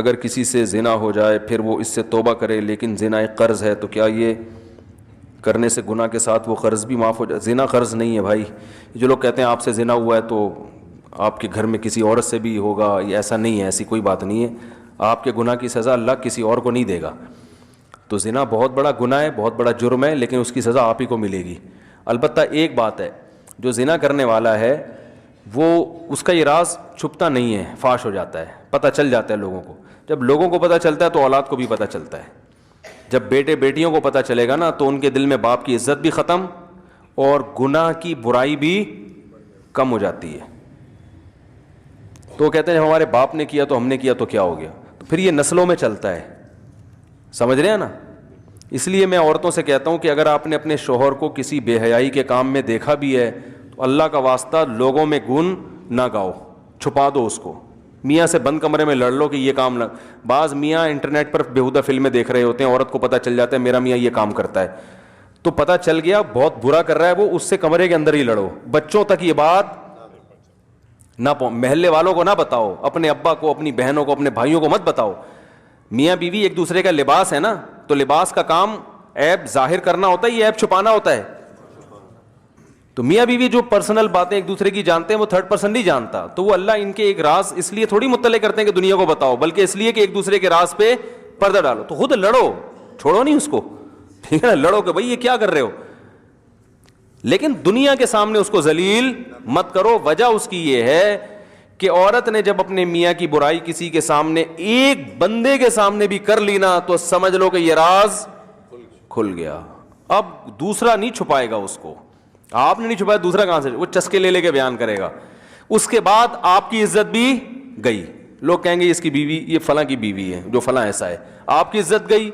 اگر کسی سے زنا ہو جائے پھر وہ اس سے توبہ کرے لیکن زنا ایک قرض ہے تو کیا یہ کرنے سے گناہ کے ساتھ وہ قرض بھی معاف ہو جائے؟ زنا قرض نہیں ہے بھائی. جو لوگ کہتے ہیں آپ سے زنا ہوا ہے تو آپ کے گھر میں کسی عورت سے بھی ہوگا، یہ ایسا نہیں ہے، ایسی کوئی بات نہیں ہے. آپ کے گناہ کی سزا اللہ کسی اور کو نہیں دے گا. تو زنا بہت بڑا گناہ ہے، بہت بڑا جرم ہے، لیکن اس کی سزا آپ ہی کو ملے گی. البتہ ایک بات ہے، جو زنا کرنے والا ہے وہ اس کا یہ راز چھپتا نہیں ہے، فاش ہو جاتا ہے، پتہ چل جاتا ہے لوگوں کو. جب لوگوں کو پتہ چلتا ہے تو اولاد کو بھی پتہ چلتا ہے. جب بیٹے بیٹیوں کو پتہ چلے گا نا تو ان کے دل میں باپ کی عزت بھی ختم اور گناہ کی برائی بھی کم ہو جاتی ہے. تو کہتے ہیں ہمارے باپ نے کیا تو ہم نے کیا تو کیا ہو گیا. تو پھر یہ نسلوں میں چلتا ہے، سمجھ رہے ہیں نا. اس لیے میں عورتوں سے کہتا ہوں کہ اگر آپ نے اپنے شوہر کو کسی بے حیائی کے کام میں دیکھا بھی ہے تو اللہ کا واسطہ لوگوں میں گن نہ گاؤ، چھپا دو اس کو. میاں سے بند کمرے میں لڑ لو کہ یہ کام نہ. بعض میاں انٹرنیٹ پر بیہودہ فلمیں دیکھ رہے ہوتے ہیں، عورت کو پتہ چل جاتا ہے میرا میاں یہ کام کرتا ہے، تو پتہ چل گیا بہت برا کر رہا ہے وہ، اس سے کمرے کے اندر ہی لڑو. بچوں تک یہ بات نہ محلے والوں کو نہ بتاؤ، اپنے ابا کو، اپنی بہنوں کو، اپنے بھائیوں کو مت بتاؤ. میاں بیوی ایک دوسرے کا لباس ہے نا، تو لباس کا کام عیب ظاہر کرنا ہوتا ہے، یہ عیب چھپانا ہوتا ہے. تو میاں بیوی جو پرسنل باتیں ایک دوسرے کی جانتے ہیں وہ تھرڈ پرسن نہیں جانتا. تو وہ اللہ ان کے ایک راز اس لیے تھوڑی مطلع کرتے ہیں کہ دنیا کو بتاؤ، بلکہ اس لیے کہ ایک دوسرے کے راز پہ پردہ ڈالو. تو خود لڑو، چھوڑو نہیں اس کو، ٹھیک ہے نا، لڑو کہ بھائی یہ کیا کر رہے ہو، لیکن دنیا کے سامنے اس کو ذلیل مت کرو. وجہ اس کی یہ ہے کہ عورت نے جب اپنے میاں کی برائی کسی کے سامنے، ایک بندے کے سامنے بھی کر لی نا، تو سمجھ لو کہ یہ راز کھل گیا. اب دوسرا نہیں چھپائے گا اس کو. آپ نے نہیں چھپایا، دوسرا کہاں سے؟ وہ چسکے لے لے کے بیان کرے گا. اس کے بعد آپ کی عزت بھی گئی. لوگ کہیں گے اس کی بیوی یہ فلاں کی بیوی ہے جو فلاں ایسا ہے، آپ کی عزت گئی.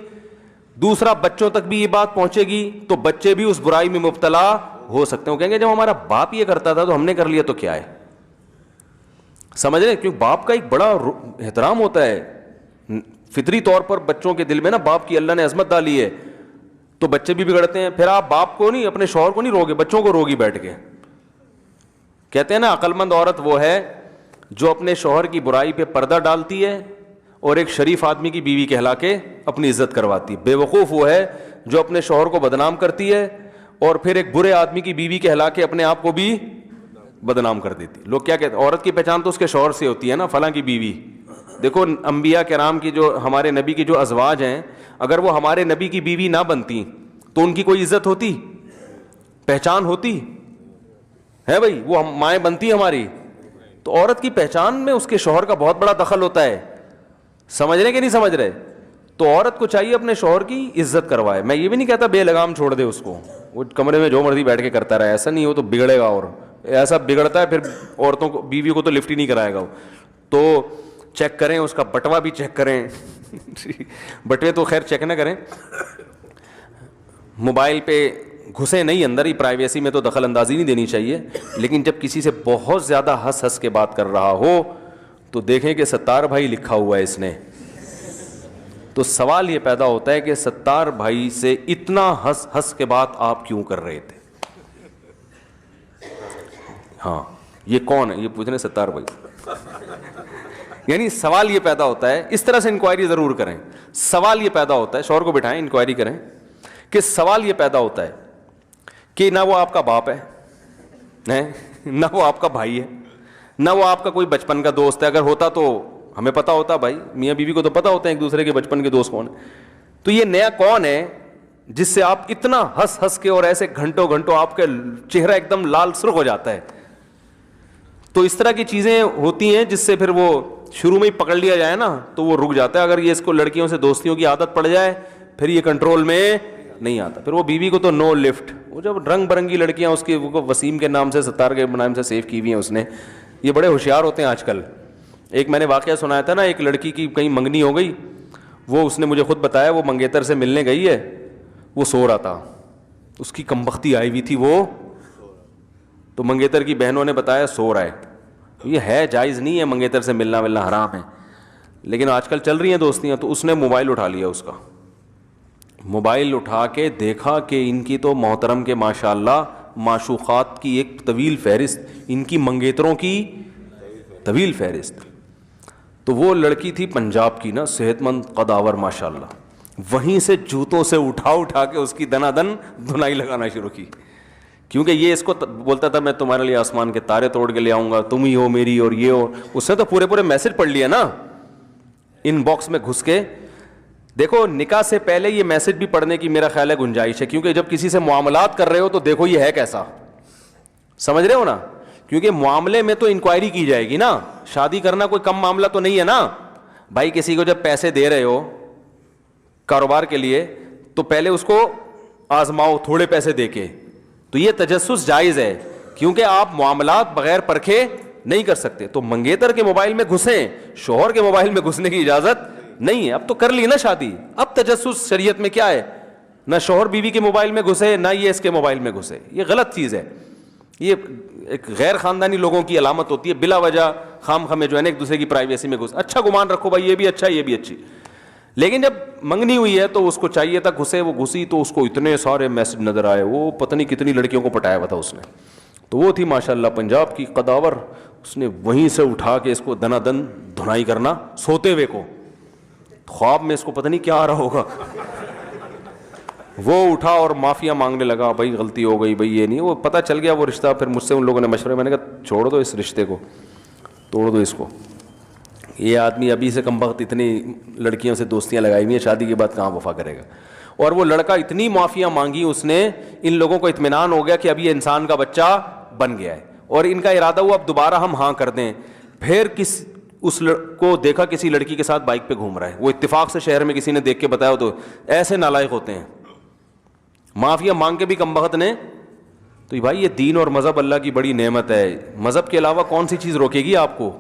دوسرا بچوں تک بھی یہ بات پہنچے گی تو بچے بھی اس برائی میں مبتلا ہو سکتے ہیں. کہیں گے جب ہمارا باپ یہ کرتا تھا تو ہم نے کر لیا تو کیا ہے. سمجھ رہے ہیں؟ کیونکہ باپ کا ایک بڑا احترام ہوتا ہے فطری طور پر. بچوں کے دل میں نا باپ کی اللہ نے عظمت ڈالی ہے، تو بچے بھی بگڑتے ہیں. پھر آپ باپ کو نہیں، اپنے شوہر کو نہیں روگے، بچوں کو روگی بیٹھ کے. کہتے ہیں نا عقل مند عورت وہ ہے جو اپنے شوہر کی برائی پہ پردہ ڈالتی ہے اور ایک شریف آدمی کی بیوی کہلا کے اپنی عزت کرواتی ہے. بے وقوف وہ ہے جو اپنے شوہر کو بدنام کرتی ہے اور پھر ایک برے آدمی کی بیوی کہلا کے اپنے آپ کو بھی بدنام کر دیتی. لوگ کیا کہتے ہیں، عورت کی پہچان تو اس کے شوہر سے ہوتی ہے نا، فلاں کی بیوی. دیکھو انبیاء کرام کی، جو ہمارے نبی کی جو ازواج ہیں، اگر وہ ہمارے نبی کی بیوی نہ بنتی تو ان کی کوئی عزت ہوتی، پہچان ہوتی ہے؟ بھائی وہ مائیں بنتی ہماری. تو عورت کی پہچان میں اس کے شوہر کا بہت بڑا دخل ہوتا ہے. سمجھ رہے کہ نہیں سمجھ رہے؟ تو عورت کو چاہیے اپنے شوہر کی عزت کروائے. میں یہ بھی نہیں کہتا بے لگام چھوڑ دے اس کو، وہ کمرے میں جو مرضی بیٹھ کے کرتا رہے، ایسا نہیں ہو تو بگڑے گا. اور ایسا بگڑتا ہے پھر عورتوں کو، بیوی کو تو لفٹ ہی نہیں کرائے گا. تو چیک کریں اس کا بٹوا بھی چیک کریں. بٹوے تو خیر چیک نہ کریں، موبائل پہ گھسے نہیں اندر ہی، پرائیویسی میں تو دخل اندازی نہیں دینی چاہیے. لیکن جب کسی سے بہت زیادہ ہنس ہنس کے بات کر رہا ہو تو دیکھیں کہ ستار بھائی لکھا ہوا ہے اس نے. تو سوال یہ پیدا ہوتا ہے کہ ستار بھائی سے اتنا ہنس ہنس کے بات آپ کیوں کر رہے تھے؟ ہاں یہ کون ہے، یہ پوچھنے ستار بھائی. یعنی سوال یہ پیدا ہوتا ہے، اس طرح سے انکوائری ضرور کریں. سوال یہ پیدا ہوتا ہے، شوہر کو بٹھائیں، انکوائری کریں کہ سوال یہ پیدا ہوتا ہے کہ نہ وہ آپ کا باپ ہے، نہ وہ آپ کا بھائی ہے، نہ وہ آپ کا کوئی بچپن کا دوست ہے. اگر ہوتا تو ہمیں پتا ہوتا، بھائی میاں بیوی کو تو پتا ہوتا ہے ایک دوسرے کے بچپن کے دوست کون ہیں. تو یہ نیا کون ہے جس سے آپ اتنا ہنس ہنس کے اور ایسے گھنٹوں گھنٹوں آپ کا چہرہ ایک دم لال سرخ ہو جاتا ہے؟ تو اس طرح کی چیزیں ہوتی ہیں جس سے پھر وہ شروع میں ہی پکڑ لیا جائے نا تو وہ رک جاتا ہے. اگر یہ اس کو لڑکیوں سے دوستیوں کی عادت پڑ جائے پھر یہ کنٹرول میں نہیں آتا. پھر وہ بیوی کو تو نو لفٹ. وہ جب رنگ برنگی لڑکیاں اس کی، وہ وسیم کے نام سے، ستار کے نام سے سیو کی ہوئی ہیں اس نے. یہ بڑے ہوشیار ہوتے ہیں آج کل. ایک میں نے واقعہ سنایا تھا نا، ایک لڑکی کی کہیں منگنی ہو گئی، وہ اس نے مجھے خود بتایا، وہ منگیتر سے ملنے گئی ہے، وہ سو رہا تھا، اس کی کمبختی آئی ہوئی تھی وہ، تو منگیتر کی بہنوں نے بتایا سو رہا ہے. یہ ہے جائز نہیں ہے، منگیتر سے ملنا حرام ہے، لیکن آج کل چل رہی ہیں دوستیاں. تو اس نے موبائل اٹھا لیا، اس کا موبائل اٹھا کے دیکھا کہ ان کی تو محترم کے ماشاءاللہ معشوقات کی ایک طویل فہرست، ان کی منگیتروں کی طویل فہرست. تو وہ لڑکی تھی پنجاب کی نا، صحت مند قداور ماشاء اللہ، وہیں سے جوتوں سے اٹھا کے اس کی دنا دن دھنائی لگانا شروع کی، کیونکہ یہ اس کو بولتا تھا میں تمہارے لیے آسمان کے تارے توڑ کے لے آؤں گا، تم ہی ہو میری اور یہ ہو. اس نے تو پورے میسج پڑھ لیا نا ان باکس میں گھس کے. دیکھو نکاح سے پہلے یہ میسج بھی پڑھنے کی میرا خیال ہے گنجائش ہے، کیونکہ جب کسی سے معاملات کر رہے ہو تو دیکھو یہ ہے کیسا، سمجھ رہے ہو نا، کیونکہ معاملے میں تو انکوائری کی جائے گی نا، شادی کرنا کوئی کم معاملہ تو نہیں ہے نا بھائی. کسی کو جب پیسے دے رہے ہو کاروبار کے لیے تو پہلے اس کو آزماؤ تھوڑے پیسے دے کے، تو یہ تجسس جائز ہے، کیونکہ آپ معاملات بغیر پرکھے نہیں کر سکتے. تو منگیتر کے موبائل میں گھسیں، شوہر کے موبائل میں گھسنے کی اجازت نہیں ہے. اب تو کر لی نا شادی، اب تجسس شریعت میں کیا ہے؟ نہ شوہر بیوی کے موبائل میں گھسے، نہ یہ اس کے موبائل میں گھسے. یہ غلط چیز ہے، یہ ایک غیر خاندانی لوگوں کی علامت ہوتی ہے، بلا وجہ خام خامے جو ہے نا ایک دوسرے کی پرائیویسی میں گھس. اچھا گمان رکھو بھائی، یہ بھی اچھا یہ بھی اچھی، لیکن جب منگنی ہوئی ہے تو اس کو چاہیے تھا گھسے، وہ گھسی تو اس کو اتنے سارے میسج نظر آئے، وہ پتہ نہیں کتنی لڑکیوں کو پٹایا ہوا تھا اس نے. تو وہ تھی ماشاءاللہ پنجاب کی قداور، اس نے وہیں سے اٹھا کے اس کو دنا دن دھنائی کرنا سوتے ہوئے کو. خواب میں اس کو پتہ نہیں کیا آ رہا ہوگا، وہ اٹھا اور معافیا مانگنے لگا، بھائی غلطی ہو گئی بھائی یہ نہیں. وہ پتہ چل گیا وہ رشتہ، پھر مجھ سے ان لوگوں نے مشورے، میں نے کہا چھوڑ دو اس رشتے کو، توڑ دو اس کو. یہ آدمی ابھی سے کم وقت اتنی لڑکیوں سے دوستیاں لگائی ہوئی ہیں، شادی کے بعد کہاں وفا کرے گا. اور وہ لڑکا اتنی معافیاں مانگی اس نے، ان لوگوں کو اطمینان ہو گیا کہ اب یہ انسان کا بچہ بن گیا ہے، اور ان کا ارادہ ہوا اب دوبارہ ہم ہاں کر دیں. پھر اس کو دیکھا کسی لڑکی کے ساتھ بائک پہ گھوم رہا ہے، وہ اتفاق سے شہر میں کسی نے دیکھ کے بتایا. تو ایسے نالائق ہوتے ہیں، معافیا مانگ کے بھی کم بخت نے. تو بھائی یہ دین اور مذہب اللہ کی بڑی نعمت ہے، مذہب کے علاوہ کون سی چیز روکے گی آپ کو؟